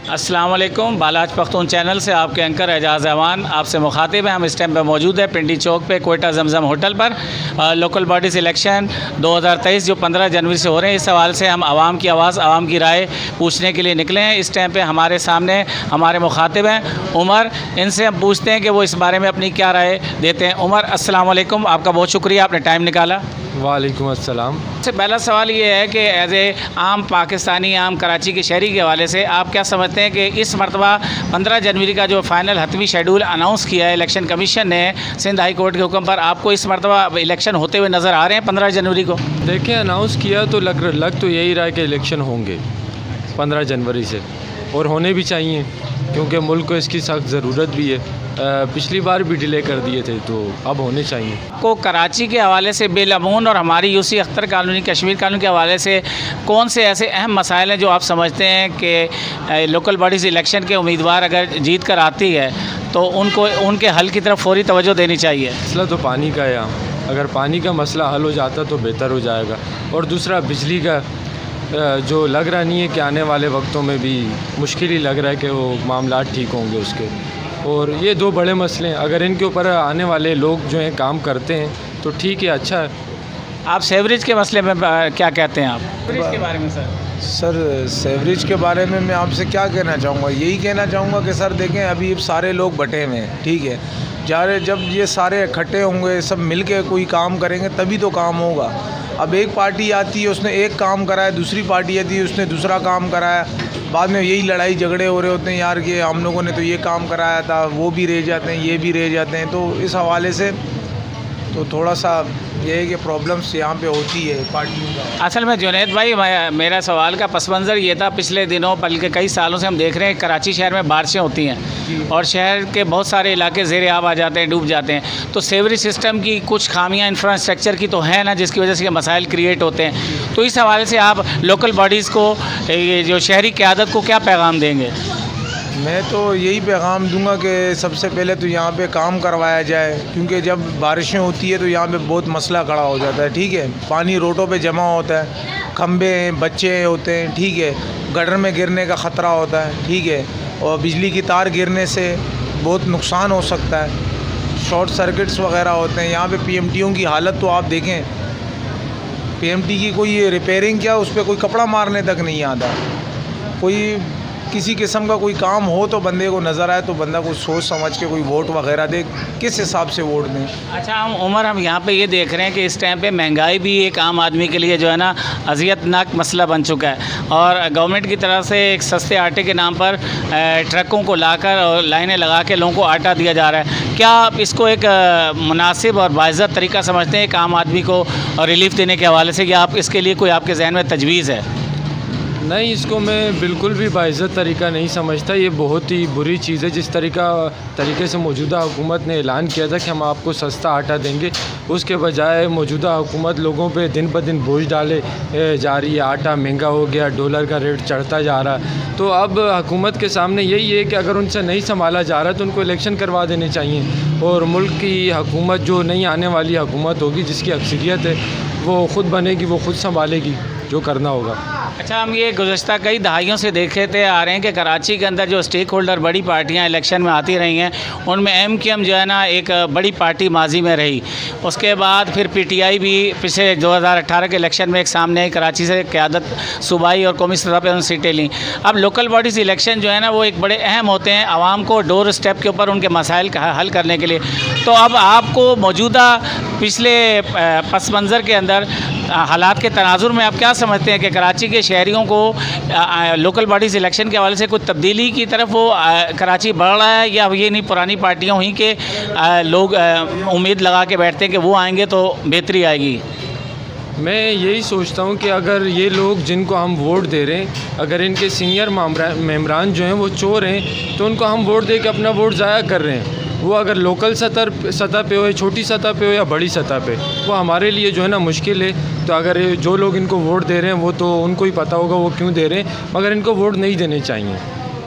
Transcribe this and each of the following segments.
अस्सलाम वालेकुम। बालाज पख्तून चैनल से आपके एंकर एजाज़ अहवान आपसे मुखातिब हैं। हम इस टाइम पे मौजूद है पिंडी चौक पे कोयटा जमजम होटल पर। लोकल बॉडीज़ इलेक्शन 2023 जो 15 जनवरी से हो रहे हैं, इस सवाल से हम आवाम की आवाज़, आवाम की राय पूछने के लिए निकले हैं। इस टाइम पे हमारे सामने हमारे मुखातिब हैं उमर। इनसे हम पूछते हैं कि वो इस बारे में अपनी क्या राय देते हैं। उमर, अस्सलाम वालेकुम, आपका बहुत शुक्रिया, आपने टाइम निकाला। वालेकुम अस्सलाम। सबसे पहला सवाल ये है कि एज ए आम पाकिस्तानी, आम कराची के शहरी के हवाले से आप क्या समझते हैं कि इस मरतबा 15 जनवरी का जो फाइनल हतमी शेड्यूल अनाउंस किया है इलेक्शन कमीशन ने सिंध हाई कोर्ट के हुक्म पर, आपको इस मरतबा इलेक्शन होते हुए नज़र आ रहे हैं 15 जनवरी को? देखें, अनाउंस किया तो लग तो यही रहा है कि इलेक्शन होंगे 15 जनवरी से, और होने भी चाहिए क्योंकि मुल्क को इसकी सख्त ज़रूरत भी है। पिछली बार भी डिले कर दिए थे तो अब होने चाहिए। को कराची के हवाले से बेलमून और हमारी UC Akhtar colony, Kashmir colony के हवाले से कौन से ऐसे अहम मसाइल हैं जो आप समझते हैं कि लोकल बॉडीज़ इलेक्शन के उम्मीदवार अगर जीत कर आती है तो उनको उनके हल की तरफ फौरी तवज्जो देनी चाहिए? मसला तो पानी का है यहाँ, अगर पानी का मसला हल हो जाता तो बेहतर हो जाएगा। और दूसरा बिजली का जो लग रहा नहीं है कि आने वाले वक्तों में भी मुश्किल ही लग रहा है कि वो मामला ठीक होंगे उसके। और ये दो बड़े मसले हैं, अगर इनके ऊपर आने वाले लोग जो हैं काम करते हैं तो ठीक है, अच्छा है। आप सेवरेज के मसले में क्या कहते हैं? आप सेवरेज के बारे में सर सेवरेज के बारे में मैं आपसे क्या कहना चाहूँगा, यही कहना चाहूँगा कि सर देखें, अभी सारे लोग बटे हुए हैं, ठीक है। जब ये सारे इकट्ठे होंगे, सब मिल के कोई काम करेंगे तभी तो काम होगा। अब एक पार्टी आती है, उसने एक काम कराया, दूसरी पार्टी आती है, उसने दूसरा काम कराया, बाद में यही लड़ाई झगड़े हो रहे होते हैं, यार कि हम लोगों ने तो ये काम कराया था, वो भी रह जाते हैं, ये भी रह जाते हैं। तो इस हवाले से तो थोड़ा सा ये है कि प्रॉब्लम्स यहाँ पे होती है पार्टियों का। असल में जुनैद भाई, मेरा सवाल का पस मंज़र ये था, पिछले दिनों बल्कि कई सालों से हम देख रहे हैं कराची शहर में बारिशें होती हैं और शहर के बहुत सारे इलाके ज़ेर आब आ जाते हैं, डूब जाते हैं। तो सेवरेज सिस्टम की कुछ खामियां इंफ्रास्ट्रक्चर की तो है ना, जिसकी वजह से मसाइल क्रिएट होते हैं। तो इस हवाले से आप लोकल बॉडीज़ को, ये जो शहरी क़यादत को क्या पैगाम देंगे? मैं तो यही पैगाम दूंगा कि सबसे पहले तो यहाँ पे काम करवाया जाए, क्योंकि जब बारिशें होती है तो यहाँ पे बहुत मसला खड़ा हो जाता है, ठीक है। पानी रोडों पे जमा होता है, खंबे हैं, बच्चे होते हैं, ठीक है, गटर में गिरने का ख़तरा होता है, ठीक है। और बिजली की तार गिरने से बहुत नुकसान हो सकता है, शॉर्ट सर्किट्स वगैरह होते हैं। यहाँ पे पीएमटीओं की हालत तो आप देखें, पीएमटी की कोई रिपेयरिंग क्या, उस पर कोई कपड़ा मारने तक नहीं आता। कोई किसी किस्म का कोई काम हो तो बंदे को नज़र आए तो बंदा को सोच समझ के कोई वोट वगैरह दे, किस हिसाब से वोट दें। अच्छा, हम यहाँ पे ये देख रहे हैं कि इस टाइम पे महंगाई भी एक आम आदमी के लिए जो है ना अज़ियतनाक मसला बन चुका है, और गवर्नमेंट की तरफ से एक सस्ते आटे के नाम पर ट्रकों को लाकर और लाइनें लगा के लोगों को आटा दिया जा रहा है। क्या आप इसको एक मुनासिब और बाइज़्ज़त तरीका समझते हैं एक आम आदमी को रिलीफ देने के हवाले से, या आप इसके लिए कोई आपके जहन में तजवीज़ है? नहीं, इसको मैं बिल्कुल भी बाइज़्ज़त तरीका नहीं समझता। ये बहुत ही बुरी चीज़ है। जिस तरीके से मौजूदा हुकूमत ने ऐलान किया था कि हम आपको सस्ता आटा देंगे, उसके बजाय मौजूदा हुकूमत लोगों पे दिन ब दिन बोझ डाले जा रही है। आटा महंगा हो गया, डॉलर का रेट चढ़ता जा रहा है। तो अब हुकूमत के सामने यही है कि अगर उनसे नहीं संभाला जा रहा तो उनको इलेक्शन करवा देने चाहिए, और मुल्क की हुकूमत जो नहीं आने वाली हुकूमत होगी, जिसकी अक्सरियत है, वो ख़ुद बनेगी, वो ख़ुद संभालेगी जो करना होगा। अच्छा, हम ये गुज़श्ता कई दहाइयों से देखते आ रहे हैं कि कराची के अंदर जो स्टेक होल्डर बड़ी पार्टियां इलेक्शन में आती रही हैं, उनमें एमकेएम जो है ना एक बड़ी पार्टी माजी में रही। उसके बाद फिर पीटीआई भी पिछले 2018 के इलेक्शन में एक सामने आई, कराची से क़यादत सूबाई और कौमी सतह पर उन्होंने सीटें लीं। अब लोकल बॉडीज़ इलेक्शन जो है ना वो एक बड़े अहम होते हैं आवाम को डोर स्टेप के ऊपर उनके मसाइल का हल करने के लिए। तो अब आपको मौजूदा पिछले पस मंज़र के अंदर हालात के तनाजुर में आप क्या समझते हैं कि कराची के शहरियों को लोकल बॉडीज़ इलेक्शन के हवाले से कुछ तब्दीली की तरफ वो कराची बढ़ रहा है, या ये नहीं पुरानी पार्टियां हुई कि लोग उम्मीद लगा के बैठते हैं कि वो आएंगे तो बेहतरी आएगी? मैं यही सोचता हूँ कि अगर ये लोग जिनको हम वोट दे रहे हैं, अगर इनके सीनियर मेंबरान जो हैं वो चोर हैं, तो उनको हम वोट दे के अपना वोट ज़ाया कर रहे हैं। वो अगर लोकल सतह पे हो, छोटी सतह पे हो या बड़ी सतह पे, वो हमारे लिए जो है ना मुश्किल है। तो अगर जो लोग इनको वोट दे रहे हैं वो तो उनको ही पता होगा वो क्यों दे रहे हैं, मगर इनको वोट नहीं देने चाहिए।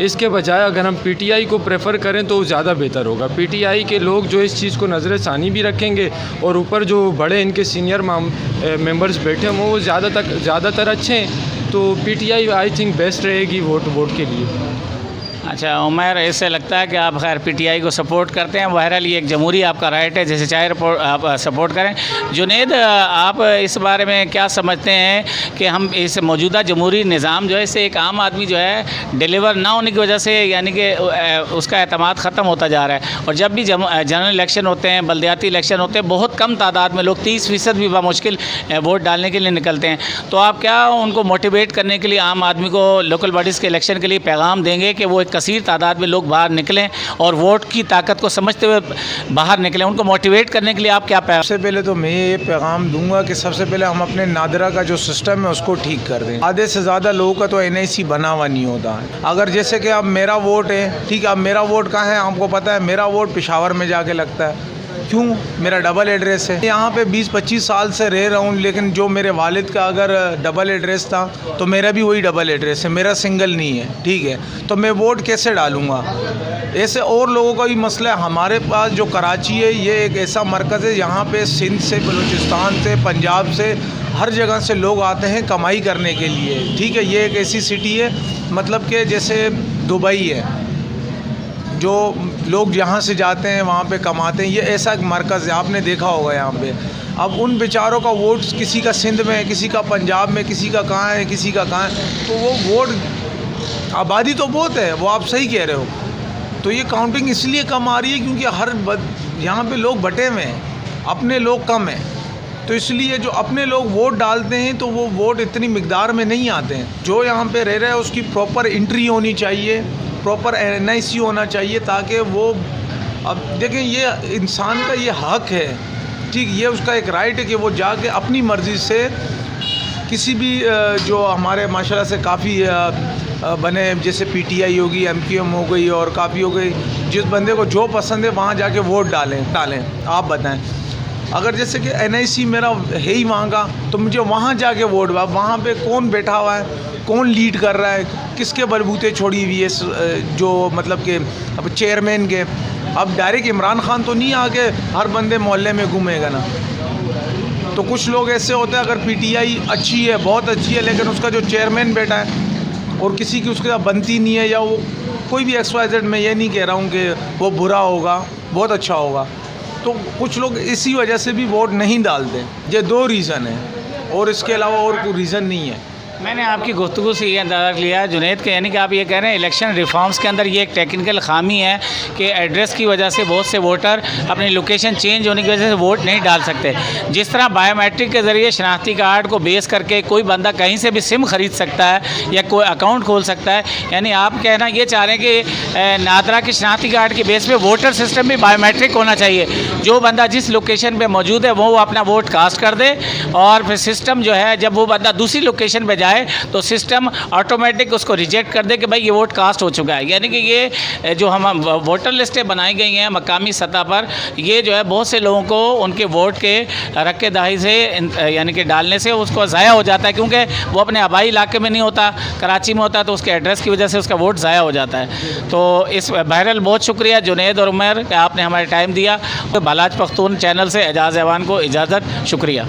इसके बजाय अगर हम पीटीआई को प्रेफर करें तो ज़्यादा बेहतर होगा। पीटीआई के लोग जो इस चीज़ को नज़र सानी भी रखेंगे, और ऊपर जो बड़े इनके सीनियर मेंबर्स बैठे हों वो ज़्यादातर अच्छे हैं, तो पीटीआई आई थिंक बेस्ट रहेगी वोट के लिए। अच्छा उमर, इससे लगता है कि आप खैर पीटीआई को सपोर्ट करते हैं। बहरहाल ये एक जमहूरी आपका राइट है, जैसे चाहे आप सपोर्ट करें। जुनेद, आप इस बारे में क्या समझते हैं कि हम इस मौजूदा जमहूरी निज़ाम जो है इससे एक आम आदमी जो है डिलीवर ना होने की वजह से यानी कि उसका एतमाद ख़त्म होता जा रहा है, और जब भी जनरल इलेक्शन होते हैं, बल्दियाती इलेक्शन होते हैं, बहुत कम तादाद में लोग 30% भी बामुश्किल वोट डालने के लिए निकलते हैं। तो आप क्या उनको मोटिवेट करने के लिए आम आदमी को लोकल बॉडीज़ के इलेक्शन के लिए पैगाम देंगे कि वो एक कसीर तादाद में लोग बाहर निकलें और वोट की ताकत को समझते हुए बाहर निकलें? उनको मोटिवेट करने के लिए आप क्या सबसे पहले तो मैं ये पैगाम दूंगा कि सबसे पहले हम अपने नादरा का जो सिस्टम है उसको ठीक कर दें। आधे से ज़्यादा लोगों का तो NIC बना हुआ नहीं होता है। अगर जैसे कि अब मेरा वोट है, ठीक है, अब मेरा वोट कहाँ है आपको पता है, मेरा वोट पेशावर में जाके लगता है। क्यों? मेरा डबल एड्रेस है, यहाँ पे 20-25 साल से रह रहा हूँ, लेकिन जो मेरे वालिद का अगर डबल एड्रेस था तो मेरा भी वही डबल एड्रेस है, मेरा सिंगल नहीं है, ठीक है। तो मैं वोट कैसे डालूँगा? ऐसे और लोगों का भी मसला है। हमारे पास जो कराची है ये एक ऐसा मरकज़ है, यहाँ पे सिंध से, बलूचिस्तान से, पंजाब से, हर जगह से लोग आते हैं कमाई करने के लिए, ठीक है। ये एक ऐसी सिटी है, मतलब कि जैसे दुबई है, जो लोग यहाँ से जाते हैं वहाँ पे कमाते हैं, ये ऐसा एक मरकज़ है, आपने देखा होगा यहाँ पे। अब उन बेचारों का वोट किसी का सिंध में है, किसी का पंजाब में, किसी का कहाँ है, किसी का कहाँ है, तो वो वोट आबादी तो बहुत है, वो आप सही कह रहे हो। तो ये काउंटिंग इसलिए कम आ रही है क्योंकि यहाँ पे लोग बटे हुए हैं, अपने लोग कम हैं, तो इसलिए जो अपने लोग वोट डालते हैं तो वो वोट इतनी मिकदार में नहीं आते हैं। जो यहाँ पे रह रहा है उसकी प्रॉपर एंट्री होनी चाहिए, प्रॉपर NIC होना चाहिए, ताकि वो, अब देखें ये इंसान का ये हक है, ठीक, ये उसका एक राइट है कि वो जाके अपनी मर्ज़ी से किसी भी जो हमारे माशाल्लाह से काफ़ी बने, जैसे PTI होगी, MQM हो गई और काफ़ी हो गई, जिस बंदे को जो पसंद है वहाँ जाके वोट डालें। आप बताएं, अगर जैसे कि NIC मेरा है ही वहाँ का, तो मुझे वहाँ जाके वोट, वहाँ पे कौन बैठा हुआ है, कौन लीड कर रहा है, किसके बलबूते छोड़ी हुई है, जो मतलब कि अब चेयरमैन के। अब डायरेक्ट इमरान खान तो नहीं आके हर बंदे मोहल्ले में घूमेगा ना। तो कुछ लोग ऐसे होते हैं, अगर PTI अच्छी है, बहुत अच्छी है, लेकिन उसका जो चेयरमैन बैठा है और किसी की उसके साथ बनती नहीं है, या वो कोई भी XYZ, मैं ये नहीं कह रहा हूँ कि वो बुरा होगा, बहुत अच्छा होगा, तो कुछ लोग इसी वजह से भी वोट नहीं डालते। ये 2 रीज़न है, और इसके अलावा और कोई रीज़न नहीं है। मैंने आपकी गुफ्तगू से ये अंदाज़ा लिया जुनैद के, यानी कि आप ये कह रहे हैं इलेक्शन रिफॉर्म्स के अंदर ये एक टेक्निकल खामी है कि एड्रेस की वजह से बहुत से वोटर अपनी लोकेशन चेंज होने की वजह से वोट नहीं डाल सकते। जिस तरह बायोमेट्रिक के ज़रिए शनाख्ती कार्ड को बेस करके कोई बंदा कहीं से भी सिम ख़रीद सकता है या कोई अकाउंट खोल सकता है, यानी आप कहना ये चाह रहे हैं कि नादरा के शनाख्ती कार्ड के बेस पे वोटर सिस्टम भी बायोमेट्रिक होना चाहिए। जो बंदा जिस लोकेशन पर मौजूद है वो अपना वोट कास्ट कर दे, और फिर सिस्टम जो है जब वो बंदा दूसरी लोकेशन पर जाए तो सिस्टम ऑटोमेटिक उसको रिजेक्ट कर दे कि भाई ये वोट कास्ट हो चुका है। यानी कि ये जो हम वोटर लिस्टें बनाई गई हैं मकामी सतह पर, ये जो है बहुत से लोगों को उनके वोट के रक्के दाही से यानी कि डालने से उसको ज़ाया हो जाता है, क्योंकि वो अपने आबाई इलाके में नहीं होता, कराची में होता, तो उसके एड्रेस की वजह से उसका वोट ज़ाया हो जाता है। तो इस बहरहाल बहुत शुक्रिया जुनैद और उमर कि आपने हमारे टाइम दिया। तो बालाज पख्तून चैनल से एजाज़ ऐवान को इजाज़त, शुक्रिया।